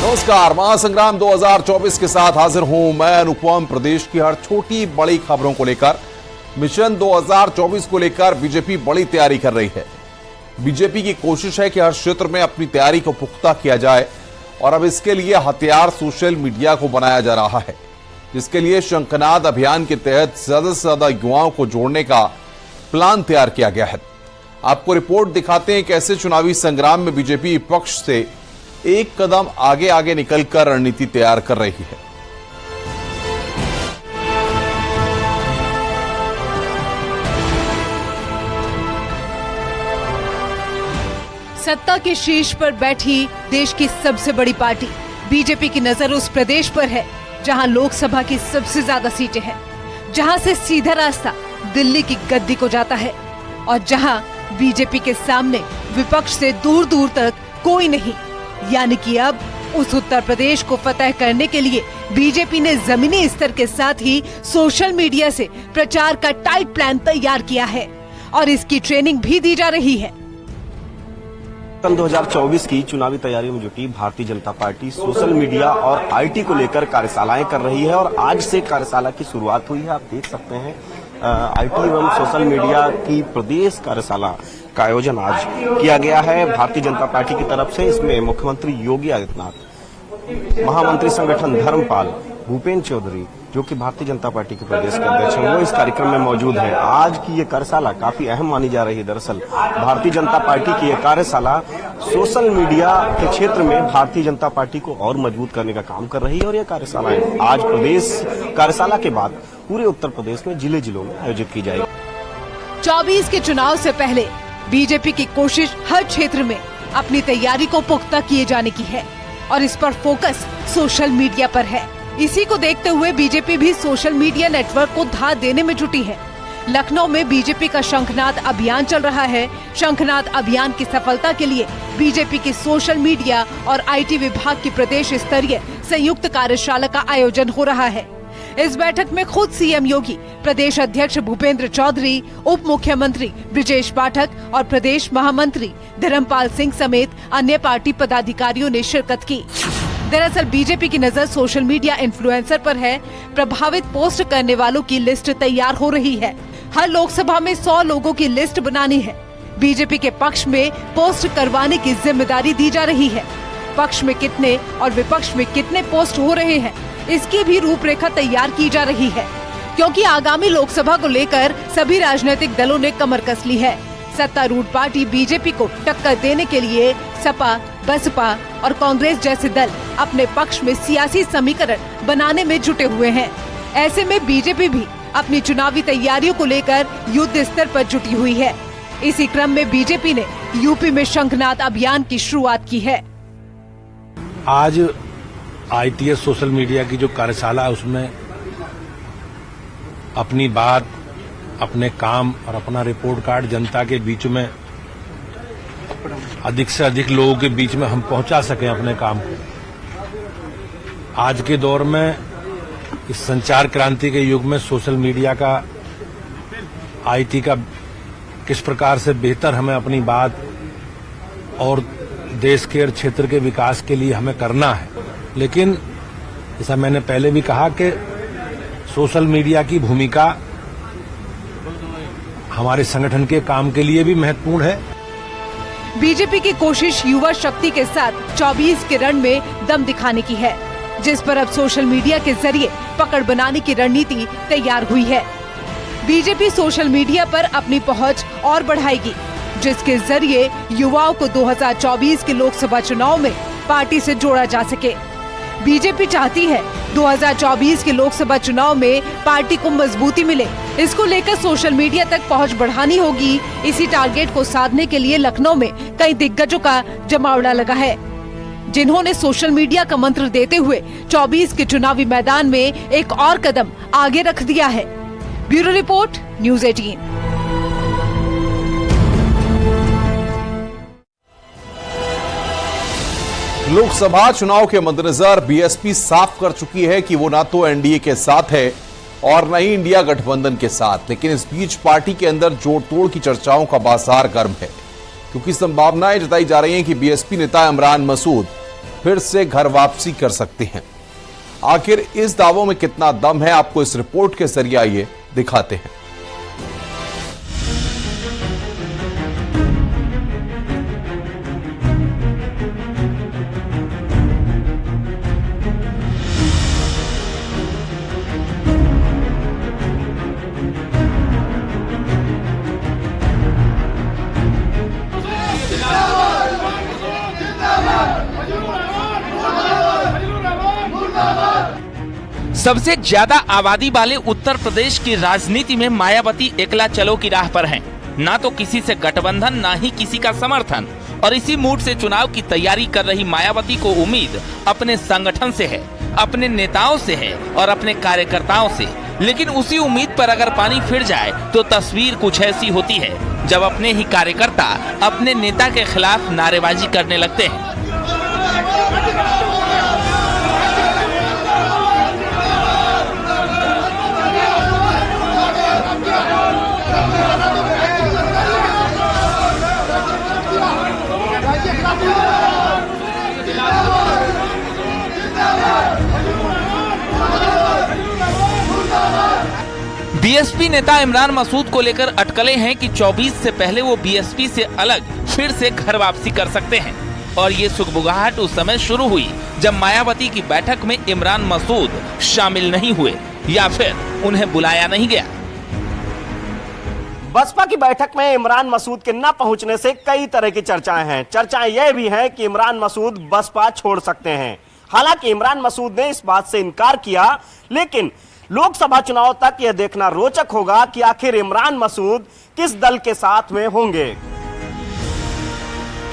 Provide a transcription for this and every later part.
नमस्कार, महासंग्राम 2024 के साथ हाजिर हूं मैं अनुपम। प्रदेश की हर छोटी बड़ी खबरों को लेकर मिशन 2024 को लेकर बीजेपी बड़ी तैयारी कर रही है। बीजेपी की कोशिश है कि हर क्षेत्र में अपनी तैयारी को पुख्ता किया जाए और अब इसके लिए हथियार सोशल मीडिया को बनाया जा रहा है, जिसके लिए शंखनाद अभियान के तहत ज्यादा से ज्यादा युवाओं को जोड़ने का प्लान तैयार किया गया है। आपको रिपोर्ट दिखाते हैं कैसे चुनावी संग्राम में बीजेपी विपक्ष से एक कदम आगे आगे निकलकर रणनीति तैयार कर रही है। सत्ता के शीर्ष पर बैठी देश की सबसे बड़ी पार्टी बीजेपी की नजर उस प्रदेश पर है जहां लोकसभा की सबसे ज्यादा सीटें हैं, जहां से सीधा रास्ता दिल्ली की गद्दी को जाता है और जहां बीजेपी के सामने विपक्ष से दूर दूर तक कोई नहीं। यानी कि अब उस उत्तर प्रदेश को फतह करने के लिए बीजेपी ने जमीनी स्तर के साथ ही सोशल मीडिया से प्रचार का टाइट प्लान तैयार किया है और इसकी ट्रेनिंग भी दी जा रही है। 2024 की चुनावी तैयारियों में जुटी Bharatiya Janata party social media और आईटी को लेकर कार्यशालाएं कर रही है और आज से कार्यशाला की शुरुआत हुई है। आप देख सकते हैं आईटी एवं सोशल मीडिया की प्रदेश कार्यशाला का आयोजन आज किया गया है भारतीय जनता पार्टी की तरफ से। इसमें मुख्यमंत्री योगी आदित्यनाथ, महामंत्री संगठन धर्मपाल, भूपेन्द्र चौधरी जो कि भारतीय जनता पार्टी के प्रदेश के अध्यक्ष हैं, वो इस कार्यक्रम में मौजूद हैं। आज की ये कार्यशाला काफी अहम मानी जा रही है। दरअसल भारतीय जनता पार्टी की ये कार्यशाला सोशल मीडिया के क्षेत्र में भारतीय जनता पार्टी को और मजबूत करने का काम कर रही है और ये कार्यशालाएं आज प्रदेश कार्यशाला के बाद पूरे उत्तर प्रदेश में जिले जिलों में आयोजित की जाएगी। 24 के चुनाव से पहले बीजेपी की कोशिश हर क्षेत्र में अपनी तैयारी को पुख्ता किए जाने की है और इस पर फोकस सोशल मीडिया पर है। इसी को देखते हुए बीजेपी भी सोशल मीडिया नेटवर्क को धार देने में जुटी है। लखनऊ में बीजेपी का शंखनाद अभियान चल रहा है। शंखनाद अभियान की सफलता के लिए बीजेपी की सोशल मीडिया और आईटी विभाग की प्रदेश स्तरीय संयुक्त कार्यशाला का आयोजन हो रहा है। इस बैठक में खुद सीएम योगी, प्रदेश अध्यक्ष भूपेन्द्र चौधरी, उप मुख्यमंत्री ब्रिजेश पाठक और प्रदेश महामंत्री धर्मपाल सिंह समेत अन्य पार्टी पदाधिकारियों ने शिरकत की। दरअसल बीजेपी की नजर सोशल मीडिया इन्फ्लुएंसर पर है। प्रभावित पोस्ट करने वालों की लिस्ट तैयार हो रही है। हर लोकसभा में 100 लोगों की लिस्ट बनानी है। बीजेपी के पक्ष में पोस्ट करवाने की जिम्मेदारी दी जा रही है। पक्ष में कितने और विपक्ष में कितने पोस्ट हो रहे हैं, इसकी भी रूपरेखा तैयार की जा रही है, क्योंकि आगामी लोकसभा को लेकर सभी राजनीतिक दलों ने कमर कस ली है। सत्तारूढ़ पार्टी बीजेपी को टक्कर देने के लिए सपा, बसपा और कांग्रेस जैसे दल अपने पक्ष में सियासी समीकरण बनाने में जुटे हुए हैं। ऐसे में बीजेपी भी अपनी चुनावी तैयारियों को लेकर युद्ध स्तर पर जुटी हुई है। इसी क्रम में बीजेपी ने यूपी में शंखनाद अभियान की शुरुआत की है। आज आईटीएस सोशल मीडिया की जो कार्यशाला है उसमें अपनी बात, अपने काम और अपना रिपोर्ट कार्ड जनता के बीच में अधिक से अधिक लोगों के बीच में हम पहुंचा सकें अपने काम को। आज के दौर में इस संचार क्रांति के युग में सोशल मीडिया का, आईटी का किस प्रकार से बेहतर हमें अपनी बात और देश के क्षेत्र के विकास के लिए हमें करना है। लेकिन जैसा मैंने पहले भी कहा कि सोशल मीडिया की भूमिका हमारे संगठन के काम के लिए भी महत्वपूर्ण है। बीजेपी की कोशिश युवा शक्ति के साथ 24 के रण में दम दिखाने की है, जिस पर अब सोशल मीडिया के जरिए पकड़ बनाने की रणनीति तैयार हुई है। बीजेपी सोशल मीडिया पर अपनी पहुंच और बढ़ाएगी, जिसके जरिए युवाओं को 2024 के लोकसभा चुनाव में पार्टी से जोड़ा जा सके। बीजेपी चाहती है 2024 के लोकसभा चुनाव में पार्टी को मजबूती मिले। इसको लेकर सोशल मीडिया तक पहुंच बढ़ानी होगी। इसी टारगेट को साधने के लिए लखनऊ में कई दिग्गजों का जमावड़ा लगा है, जिन्होंने सोशल मीडिया का मंत्र देते हुए 24 के चुनावी मैदान में एक और कदम आगे रख दिया है। Bureau report, news 18। लोकसभा चुनाव के मद्देनजर बीएसपी साफ कर चुकी है कि वो ना तो एनडीए के साथ है और न ही इंडिया गठबंधन के साथ। लेकिन इस बीच पार्टी के अंदर जोड़ तोड़ की चर्चाओं का बाजार गर्म है, क्योंकि संभावनाएं जताई जा रही हैं कि बीएसपी नेता इमरान मसूद फिर से घर वापसी कर सकते हैं। आखिर इस दावों में कितना दम है, आपको इस रिपोर्ट के जरिए आइए दिखाते हैं। सबसे ज्यादा आबादी वाले उत्तर प्रदेश की राजनीति में मायावती एकला चलो की राह पर हैं। ना तो किसी से गठबंधन, ना ही किसी का समर्थन, और इसी मूड से चुनाव की तैयारी कर रही मायावती को उम्मीद अपने संगठन से है, अपने नेताओं से है और अपने कार्यकर्ताओं से। लेकिन उसी उम्मीद पर अगर पानी फिर जाए तो तस्वीर कुछ ऐसी होती है जब अपने ही कार्यकर्ता अपने नेता के खिलाफ नारेबाजी करने लगते हैं। बीएसपी नेता इमरान मसूद को लेकर अटकलें हैं कि 24 से पहले वो बीएसपी से अलग फिर से घर वापसी कर सकते हैं। और ये सुगबुगाहट उस समय शुरू हुई जब मायावती की बैठक में इमरान मसूद शामिल नहीं हुए या फिर उन्हें बुलाया नहीं गया। बसपा की बैठक में इमरान मसूद के न पहुंचने से कई तरह की चर्चाएं हैं। चर्चाएं यह भी हैं कि इमरान मसूद बसपा छोड़ सकते हैं। हालांकि इमरान मसूद ने इस बात से इनकार किया, लेकिन लोकसभा चुनाव तक यह देखना रोचक होगा कि आखिर इमरान मसूद किस दल के साथ में होंगे।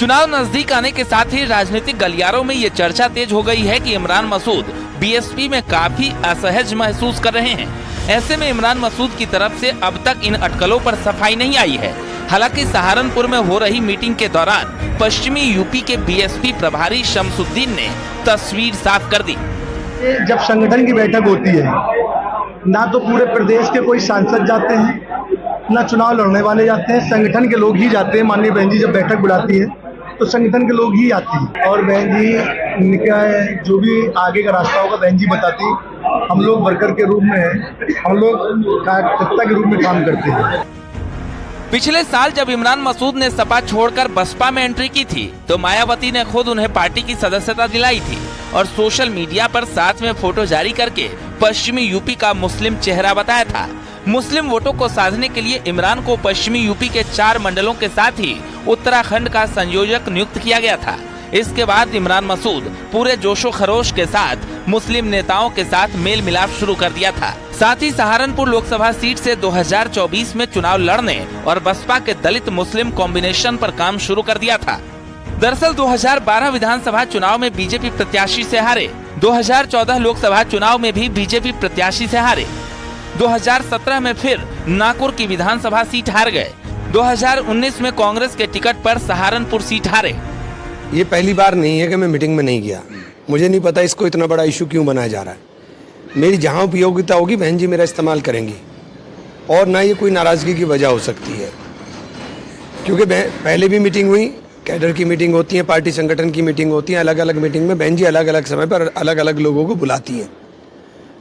चुनाव नजदीक आने के साथ ही राजनीतिक गलियारों में ये चर्चा तेज हो गई है कि इमरान मसूद बीएसपी में काफी असहज महसूस कर रहे हैं। ऐसे में इमरान मसूद की तरफ से अब तक इन अटकलों पर सफाई नहीं आई है। हालांकि सहारनपुर में हो रही मीटिंग के दौरान पश्चिमी यूपी के बीएसपी प्रभारी शमसुद्दीन ने तस्वीर साफ कर दी। जब संगठन की बैठक होती है, ना तो पूरे प्रदेश के कोई सांसद जाते हैं, ना चुनाव लड़ने वाले जाते हैं, संगठन के लोग ही जाते हैं। माननीय बहन जी जब बैठक बुलाती है तो संगठन के लोग ही आते हैं और बहन जी का जो भी आगे का रास्ता होगा बहन जी बताती। हम लोग वर्कर के रूप में हैं, हम लोग कार्यकर्ता के रूप में काम करते हैं। पिछले साल जब इमरान मसूद ने सपा छोड़कर बसपा में एंट्री की थी तो मायावती ने खुद उन्हें पार्टी की सदस्यता दिलाई थी और सोशल मीडिया पर साथ में फोटो जारी करके पश्चिमी यूपी का मुस्लिम चेहरा बताया था। मुस्लिम वोटों को साधने के लिए इमरान को पश्चिमी यूपी के 4 मंडलों के साथ ही उत्तराखंड का संयोजक नियुक्त किया गया था। इसके बाद इमरान मसूद पूरे जोशो खरोश के साथ मुस्लिम नेताओं के साथ मेल मिलाप शुरू कर दिया था। साथ ही सहारनपुर लोकसभा सीट से 2024 में चुनाव लड़ने और बसपा के दलित मुस्लिम कॉम्बिनेशन पर काम शुरू कर दिया था। दरअसल 2012 विधानसभा चुनाव में बीजेपी प्रत्याशी से हारे, 2014 लोकसभा चुनाव में भी बीजेपी प्रत्याशी से हारे, 2017 में फिर नागौर की विधानसभा सीट हार गए, 2019 में कांग्रेस के टिकट पर सहारनपुर सीट हारे। ये पहली बार नहीं है कि मैं मीटिंग में नहीं गया। मुझे नहीं पता इसको इतना बड़ा इशू क्यों बनाया जा रहा है। मेरी जहाँ उपयोगिता होगी बहन जी मेरा इस्तेमाल करेंगी और ना ये कोई नाराजगी की वजह हो सकती है, क्योंकि पहले भी मीटिंग हुई, कैडर की मीटिंग होती है, पार्टी संगठन की मीटिंग होती है, अलग अलग मीटिंग में बहन जी अलग अलग समय पर अलग अलग लोगों को बुलाती हैं।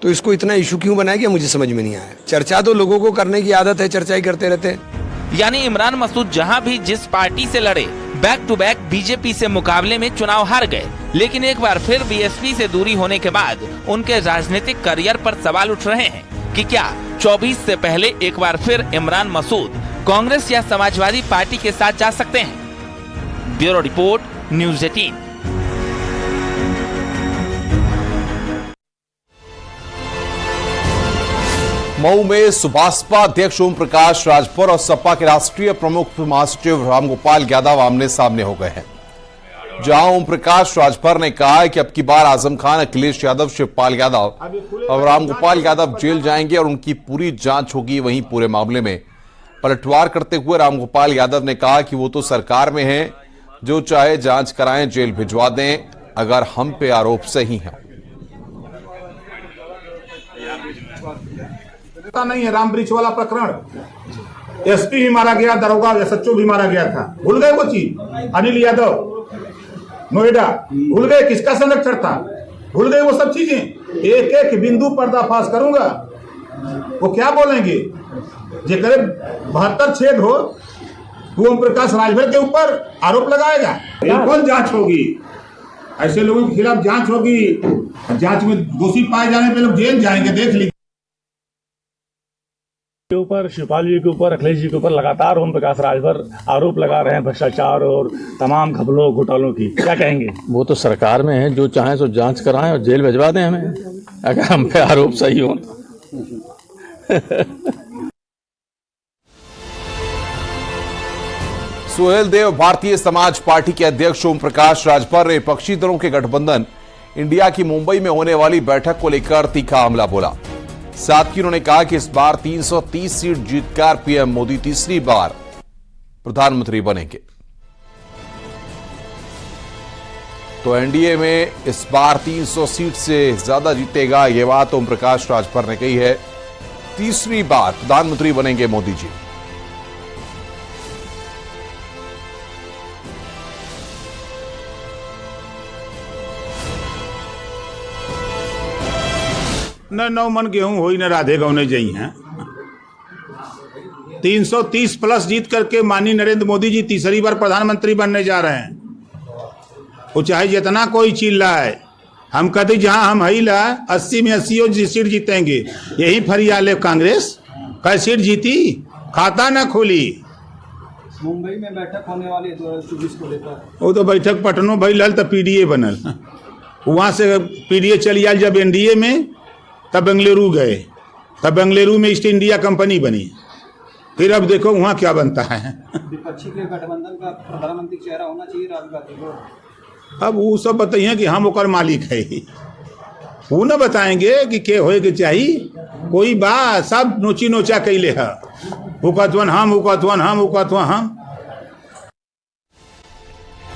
तो इसको इतना इशू क्यों बनाया गया मुझे समझ में नहीं आया। चर्चा तो लोगों को करने की आदत है, चर्चा ही करते रहते हैं। यानी इमरान मसूद जहां भी जिस पार्टी से लड़े बैक टू बैक बीजेपी से मुकाबले में चुनाव हार गए, लेकिन एक बार फिर बीएसपी से दूरी होने के बाद उनके राजनीतिक करियर पर सवाल उठ रहे हैं कि क्या 24 से पहले एक बार फिर इमरान मसूद कांग्रेस या समाजवादी पार्टी के साथ जा सकते हैं। Bureau report, news 18। मऊ में सुभाषपा अध्यक्ष ओम प्रकाश राजभर और सपा के राष्ट्रीय प्रमुख महासचिव रामगोपाल यादव आमने सामने हो गए हैं। जहां ओम प्रकाश राजभर ने कहा कि अब की बार आजम खान, अखिलेश यादव, शिवपाल यादव और रामगोपाल यादव जेल जाएंगे और उनकी पूरी जांच होगी। वहीं पूरे मामले में पलटवार करते हुए रामगोपाल यादव ने कहा कि वो तो सरकार में हैं, जो चाहे जांच कराएं, जेल भिजवा दें अगर हम पे आरोप सही है। नहीं है राम वृक्ष वाला प्रकरण, एसपी भी मारा गया, दरोगा एसएचओ भी मारा गया था, भूल गए वो चीज। अनिल यादव नोएडा भूल गए किसका संरक्षण था, भूल गए वो सब चीजें। एक एक बिंदु पर्दाफाश करूंगा। वो क्या बोलेंगे, जे करे 72 छेद हो तो ओम प्रकाश राजभर के ऊपर आरोप लगाएगा। बिल्कुल जांच होगी, ऐसे लोगों के खिलाफ जांच होगी। जांच में दोषी पाए जाने पे लोग जेल जाएंगे, देख लीजिए। के ऊपर, शिवपाल जी के ऊपर, अखिलेश जी के ऊपर लगातार ओम प्रकाश राजभर आरोप लगा रहे हैं भ्रष्टाचार और तमाम घपलों घोटालों की, क्या कहेंगे? वो तो सरकार में है, जो चाहे सो जांच कराएं और जेल भिजवा दें हमें, अगर हम पे आरोप सही हो। सुहेल देव भारतीय समाज पार्टी के अध्यक्ष ओम प्रकाश राजभर ने विपक्षी दलों के गठबंधन इंडिया की मुंबई में होने वाली बैठक को लेकर तीखा हमला बोला। साथ ही उन्होंने कहा कि इस बार 330 सीट जीतकर पीएम मोदी तीसरी बार प्रधानमंत्री बनेंगे। तो एनडीए में इस बार 300 सीट से ज्यादा जीतेगा, यह बात ओम प्रकाश राजभर ने कही है। तीसरी बार प्रधानमंत्री बनेंगे मोदी जी। न 9 मन गेहूं होई न राधे गौने जई हैं। 330 प्लस जीत करके माननीय नरेंद्र मोदी जी तीसरी बार प्रधानमंत्री बनने जा रहे हैं। वो चाहे जितना कोई चिल्लाए, हम कहते जहां हम हई ला 80 में 80 सीट जीतेंगे। यही फरियाले कांग्रेस कई सीट जीती, खाता न खोली। मुंबई में बैठक होने वाली है 2024 को लेकर, वो तो बैठक पटनो भइल तो पीडीए बनल, वहां से पीडीए चली आयल। जब एनडीए में तब बेंगलुरु गए, तब बेंगलुरु में ईस्ट इंडिया कंपनी बनी। फिर अब देखो वहाँ क्या बनता है। विपक्षी के गठबंधन का प्रधानमंत्री चेहरा होना चाहिए राहुल गांधी को। अब वो सब बताइए कि हम ओकर मालिक है, वो न बताएंगे कि के होए के चाहिए। कोई बात सब नोची नोचा कैले है, हुकतवन हम, हुकतवन हम, हुकतवन हम।